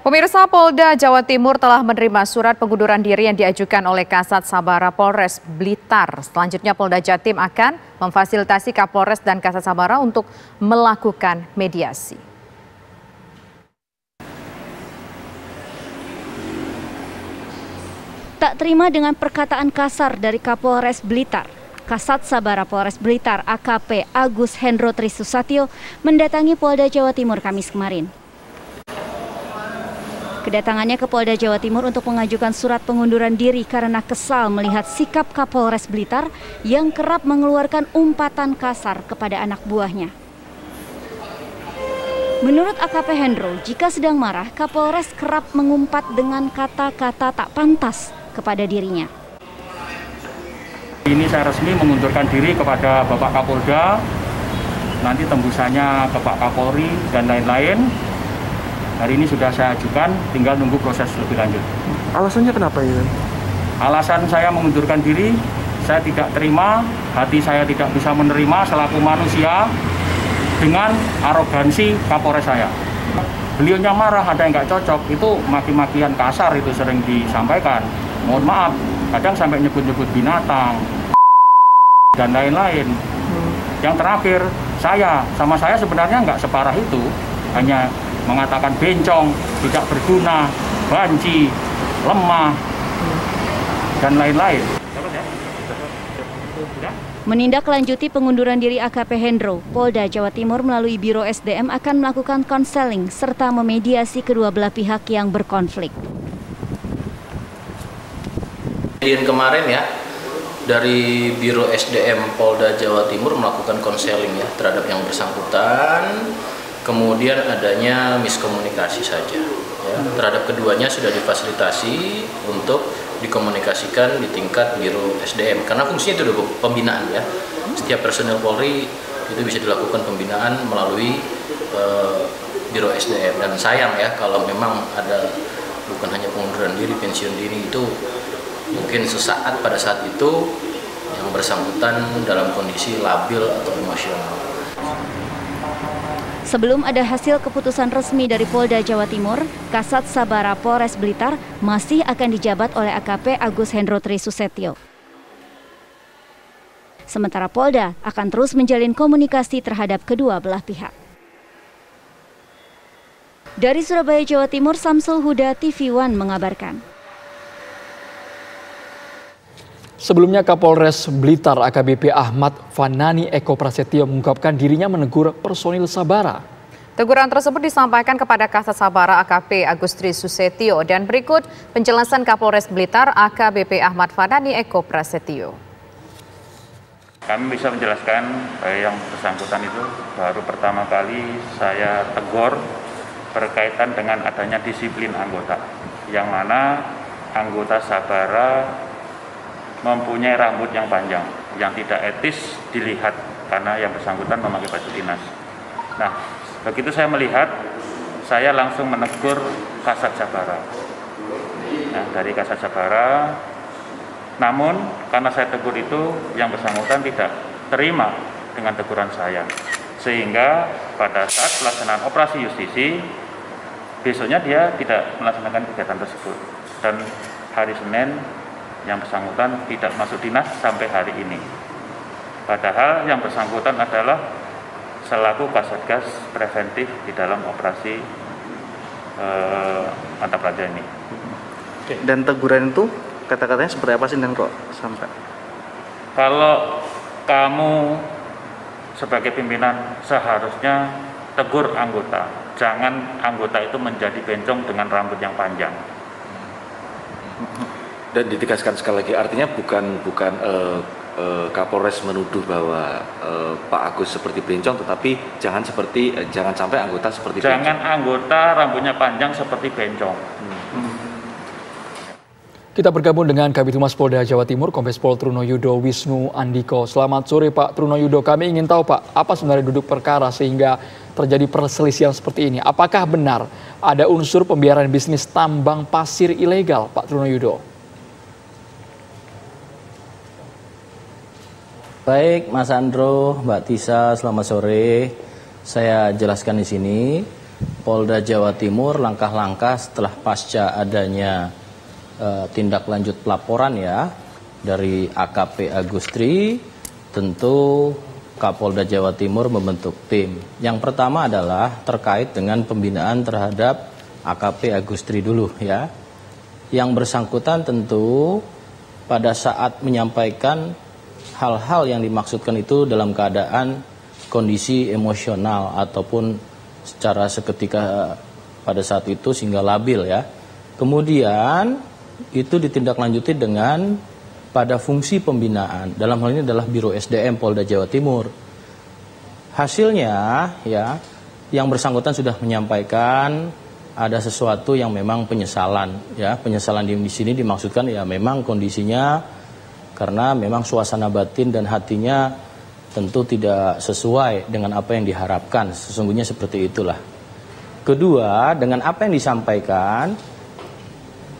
Pemirsa, Polda Jawa Timur telah menerima surat pengunduran diri yang diajukan oleh Kasat Sabara Polres Blitar. Selanjutnya Polda Jatim akan memfasilitasi Kapolres dan Kasat Sabara untuk melakukan mediasi. Tak terima dengan perkataan kasar dari Kapolres Blitar, Kasat Sabara Polres Blitar AKP Agus Hendro Trisusatyo mendatangi Polda Jawa Timur Kamis kemarin. Kedatangannya ke Polda Jawa Timur untuk mengajukan surat pengunduran diri karena kesal melihat sikap Kapolres Blitar yang kerap mengeluarkan umpatan kasar kepada anak buahnya. Menurut AKP Hendro, jika sedang marah, Kapolres kerap mengumpat dengan kata-kata tak pantas kepada dirinya. Ini saya resmi mengundurkan diri kepada Bapak Kapolda, nanti tembusannya ke Pak Kapolri dan lain-lain. Hari ini sudah saya ajukan, tinggal nunggu proses lebih lanjut. Alasannya kenapa ini? Alasan saya mengundurkan diri, saya tidak terima, hati saya tidak bisa menerima selaku manusia dengan arogansi Kapolres saya. Beliaunya marah, ada yang nggak cocok, itu maki-makian kasar itu sering disampaikan. Mohon maaf, kadang sampai nyebut-nyebut binatang dan lain-lain. Yang terakhir, saya sebenarnya nggak separah itu, hanya mengatakan bencong, tidak berguna, banci, lemah, dan lain-lain. Menindaklanjuti pengunduran diri AKP Hendro, Polda Jawa Timur melalui Biro SDM akan melakukan konseling serta memediasi kedua belah pihak yang berkonflik. Kejadian kemarin ya, dari Biro SDM Polda Jawa Timur melakukan konseling ya terhadap yang bersangkutan. Kemudian adanya miskomunikasi saja ya. Terhadap keduanya sudah difasilitasi untuk dikomunikasikan di tingkat Biro SDM karena fungsinya itu udah pembinaan ya. Setiap personel Polri itu bisa dilakukan pembinaan melalui Biro SDM, dan sayang ya kalau memang ada bukan hanya pengunduran diri, pensiun diri itu mungkin sesaat pada saat itu yang bersangkutan dalam kondisi labil atau emosional. Sebelum ada hasil keputusan resmi dari Polda Jawa Timur, Kasat Sabara Polres Blitar masih akan dijabat oleh AKP Agus Hendro Trisusatyo. Sementara Polda akan terus menjalin komunikasi terhadap kedua belah pihak. Dari Surabaya, Jawa Timur, Samsul Huda, TV One mengabarkan. Sebelumnya Kapolres Blitar AKBP Ahmad Fanani Eko Prasetyo mengungkapkan dirinya menegur personil Sabara. Teguran tersebut disampaikan kepada Kasat Sabara AKP Agus Trisusatyo dan berikut penjelasan Kapolres Blitar AKBP Ahmad Fanani Eko Prasetyo. Kami bisa menjelaskan yang bersangkutan itu baru pertama kali saya tegur berkaitan dengan adanya disiplin anggota, yang mana anggota Sabara mempunyai rambut yang panjang, yang tidak etis dilihat karena yang bersangkutan memakai baju dinas. Nah, begitu saya melihat, saya langsung menegur Kasat Sabara. Nah, dari Kasat Sabara, namun karena saya tegur itu, yang bersangkutan tidak terima dengan teguran saya. Sehingga pada saat pelaksanaan operasi justisi, besoknya dia tidak melaksanakan kegiatan tersebut. Dan hari Senin, yang bersangkutan tidak masuk dinas sampai hari ini. Padahal yang bersangkutan adalah selaku Kasatgas preventif di dalam operasi mantap raja ini. Dan teguran itu kata-katanya seperti apa sih dan kok sampai? Kalau kamu sebagai pimpinan seharusnya tegur anggota, jangan anggota itu menjadi bencong dengan rambut yang panjang. Dan ditegaskan sekali lagi, artinya bukan Kapolres menuduh bahwa Pak Agus seperti bencong, tetapi jangan sampai anggota seperti bencong. Jangan anggota rambutnya panjang seperti bencong. Kita bergabung dengan Kabid Humas Polda Jawa Timur, Kombes Pol Trunoyudo Wisnu Andiko. Selamat sore Pak Trunoyudo, kami ingin tahu Pak, apa sebenarnya duduk perkara sehingga terjadi perselisihan seperti ini? Apakah benar ada unsur pembiaran bisnis tambang pasir ilegal Pak Trunoyudo? Baik, Mas Andro, Mbak Tisa, selamat sore. Saya jelaskan di sini Polda Jawa Timur langkah-langkah setelah pasca adanya tindak lanjut pelaporan ya dari AKP Agustri, tentu Kapolda Jawa Timur membentuk tim. Yang pertama adalah terkait dengan pembinaan terhadap AKP Agustri dulu ya. Yang bersangkutan tentu pada saat menyampaikan hal-hal yang dimaksudkan itu dalam keadaan kondisi emosional ataupun secara seketika pada saat itu sehingga labil ya. Kemudian itu ditindaklanjuti dengan pada fungsi pembinaan. Dalam hal ini adalah Biro SDM Polda Jawa Timur. Hasilnya ya, yang bersangkutan sudah menyampaikan ada sesuatu yang memang penyesalan ya. Penyesalan di sini dimaksudkan ya memang kondisinya karena memang suasana batin dan hatinya tentu tidak sesuai dengan apa yang diharapkan. Sesungguhnya seperti itulah. Kedua, dengan apa yang disampaikan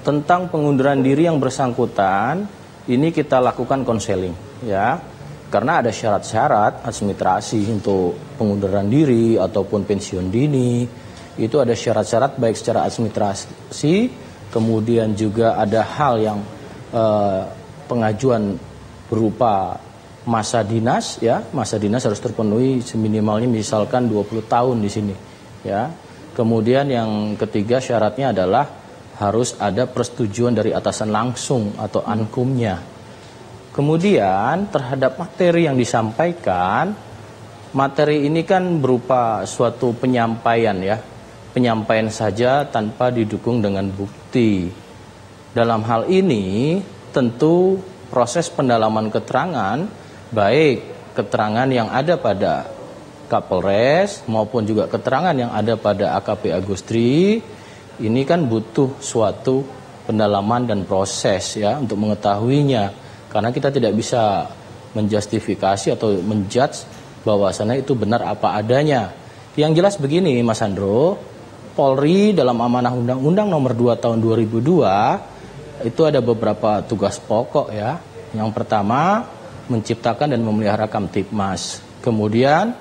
tentang pengunduran diri yang bersangkutan, ini kita lakukan konseling ya. Karena ada syarat-syarat administrasi untuk pengunduran diri ataupun pensiun dini. Itu ada syarat-syarat baik secara administrasi, kemudian juga ada hal yang pengajuan berupa masa dinas ya, masa dinas harus terpenuhi seminimalnya misalkan 20 tahun di sini ya. Kemudian yang ketiga syaratnya adalah harus ada persetujuan dari atasan langsung atau ankumnya. Kemudian terhadap materi yang disampaikan, materi ini kan berupa suatu penyampaian ya. Penyampaian saja tanpa didukung dengan bukti. Dalam hal ini tentu proses pendalaman keterangan baik keterangan yang ada pada Kapolres maupun juga keterangan yang ada pada AKP Agustri ini kan butuh suatu pendalaman dan proses ya untuk mengetahuinya, karena kita tidak bisa menjustifikasi atau menjudge bahwasannya itu benar apa adanya. Yang jelas begini Mas Andro, Polri dalam amanah Undang-Undang nomor 2 tahun 2002 itu ada beberapa tugas pokok ya. Yang pertama menciptakan dan memelihara Kamtibmas. Kemudian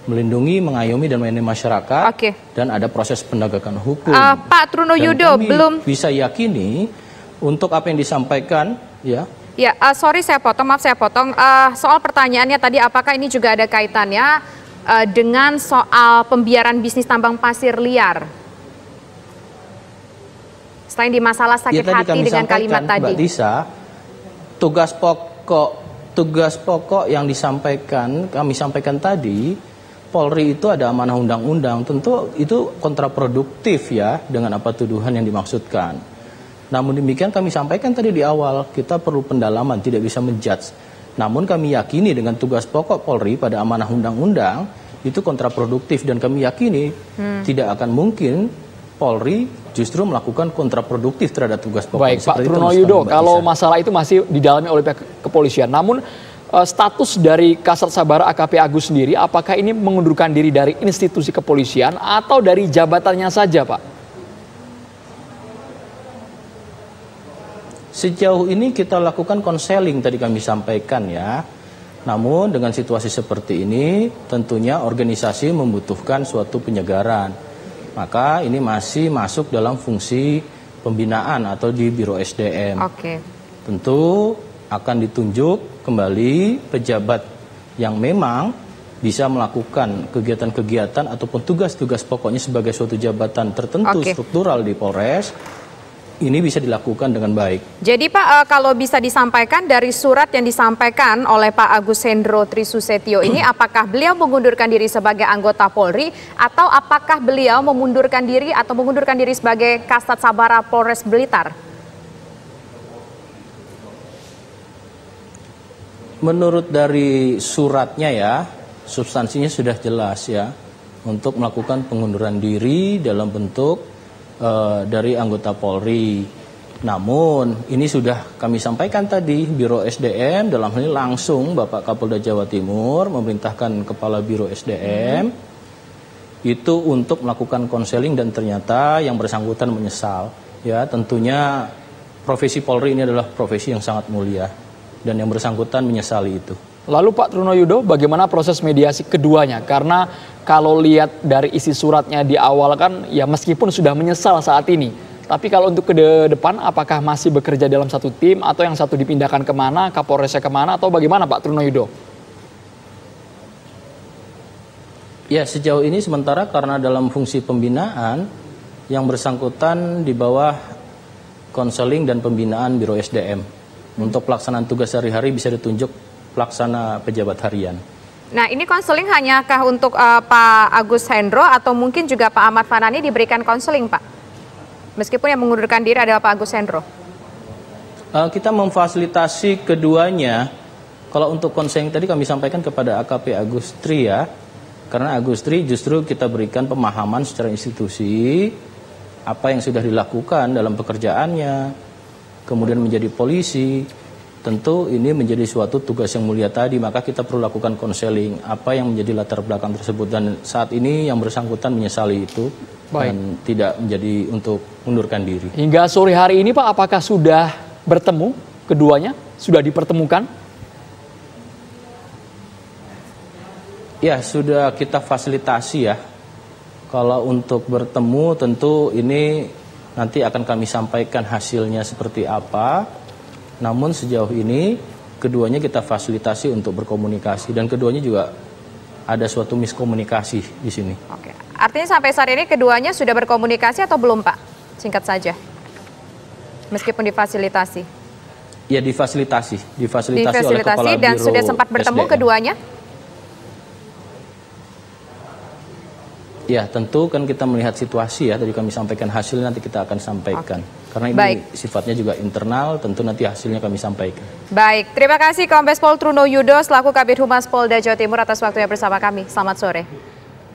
melindungi, mengayomi dan melayani masyarakat. Dan ada proses penegakan hukum. Pak Truno Yudo belum bisa yakini untuk apa yang disampaikan ya. Ya, sorry saya potong, maaf saya potong. Soal pertanyaannya tadi apakah ini juga ada kaitannya dengan soal pembiaran bisnis tambang pasir liar? Selain di masalah sakit hati dengan kalimat tadi. Mbak Disa, tugas pokok yang disampaikan, kami sampaikan tadi, Polri itu ada amanah undang-undang, tentu itu kontraproduktif ya dengan apa tuduhan yang dimaksudkan. Namun demikian kami sampaikan tadi di awal, kita perlu pendalaman, tidak bisa menjudge. Namun kami yakini dengan tugas pokok Polri pada amanah undang-undang itu kontraproduktif dan kami yakini tidak akan mungkin Polri justru melakukan kontraproduktif terhadap tugas pokok. Baik, Pak Truno Yudo, kalau masalah itu masih didalami oleh pihak kepolisian. Namun status dari Kasat Sabara AKP Agus sendiri, apakah ini mengundurkan diri dari institusi kepolisian atau dari jabatannya saja, Pak? Sejauh ini kita lakukan konseling tadi kami sampaikan ya. Namun dengan situasi seperti ini tentunya organisasi membutuhkan suatu penyegaran. Maka ini masih masuk dalam fungsi pembinaan atau di Biro SDM. Tentu akan ditunjuk kembali pejabat yang memang bisa melakukan kegiatan-kegiatan ataupun tugas-tugas pokoknya sebagai suatu jabatan tertentu struktural di Polres. Ini bisa dilakukan dengan baik. Jadi Pak, kalau bisa disampaikan dari surat yang disampaikan oleh Pak Agus Hendro Trisusetyo ini, apakah beliau mengundurkan diri sebagai anggota Polri atau apakah beliau mengundurkan diri sebagai Kasat Sabara Polres Blitar? Menurut dari suratnya ya, substansinya sudah jelas ya, untuk melakukan pengunduran diri dalam bentuk dari anggota Polri. Namun ini sudah kami sampaikan tadi, Biro SDM dalam hal ini langsung Bapak Kapolda Jawa Timur memerintahkan Kepala Biro SDM itu untuk melakukan konseling dan ternyata yang bersangkutan menyesal. Ya, tentunya profesi Polri ini adalah profesi yang sangat mulia dan yang bersangkutan menyesali itu. Lalu Pak Truno Yudo, bagaimana proses mediasi keduanya? Karena kalau lihat dari isi suratnya di awal kan ya meskipun sudah menyesal saat ini. Tapi kalau untuk ke depan apakah masih bekerja dalam satu tim atau yang satu dipindahkan kemana, Kapolresnya kemana atau bagaimana Pak Truno Yudo? Ya sejauh ini sementara karena dalam fungsi pembinaan yang bersangkutan di bawah konseling dan pembinaan Biro SDM. Untuk pelaksanaan tugas sehari-hari bisa ditunjuk pelaksana pejabat harian. Nah ini konseling hanyakah untuk Pak Agus Hendro atau mungkin juga Pak Ahmad Fanani diberikan konseling Pak? Meskipun yang mengundurkan diri adalah Pak Agus Hendro. Kita memfasilitasi keduanya. Kalau untuk konseling tadi kami sampaikan kepada AKP Agustri ya. Karena Agustri justru kita berikan pemahaman secara institusi apa yang sudah dilakukan dalam pekerjaannya, kemudian menjadi polisi. Tentu ini menjadi suatu tugas yang mulia tadi, maka kita perlu lakukan konseling apa yang menjadi latar belakang tersebut. Dan saat ini yang bersangkutan menyesali itu. Baik. Dan tidak menjadi untuk mundurkan diri. Hingga sore hari ini Pak, apakah sudah bertemu keduanya? Sudah dipertemukan? Ya, sudah kita fasilitasi ya. Kalau untuk bertemu tentu ini nanti akan kami sampaikan hasilnya seperti apa. Namun sejauh ini keduanya kita fasilitasi untuk berkomunikasi dan keduanya juga ada suatu miskomunikasi di sini. Oke. Artinya sampai saat ini keduanya sudah berkomunikasi atau belum Pak? Singkat saja. Meskipun difasilitasi. Ya difasilitasi oleh Kepala Biro dan sudah sempat bertemu SDM. keduanya? Ya tentu kan kita melihat situasi ya, tadi kami sampaikan hasilnya nanti kita akan sampaikan. Karena ini sifatnya juga internal, tentu nanti hasilnya kami sampaikan. Baik, terima kasih Kombes Pol Truno Yudo selaku Kabid Humas Polda Jawa Timur atas waktunya bersama kami. Selamat sore.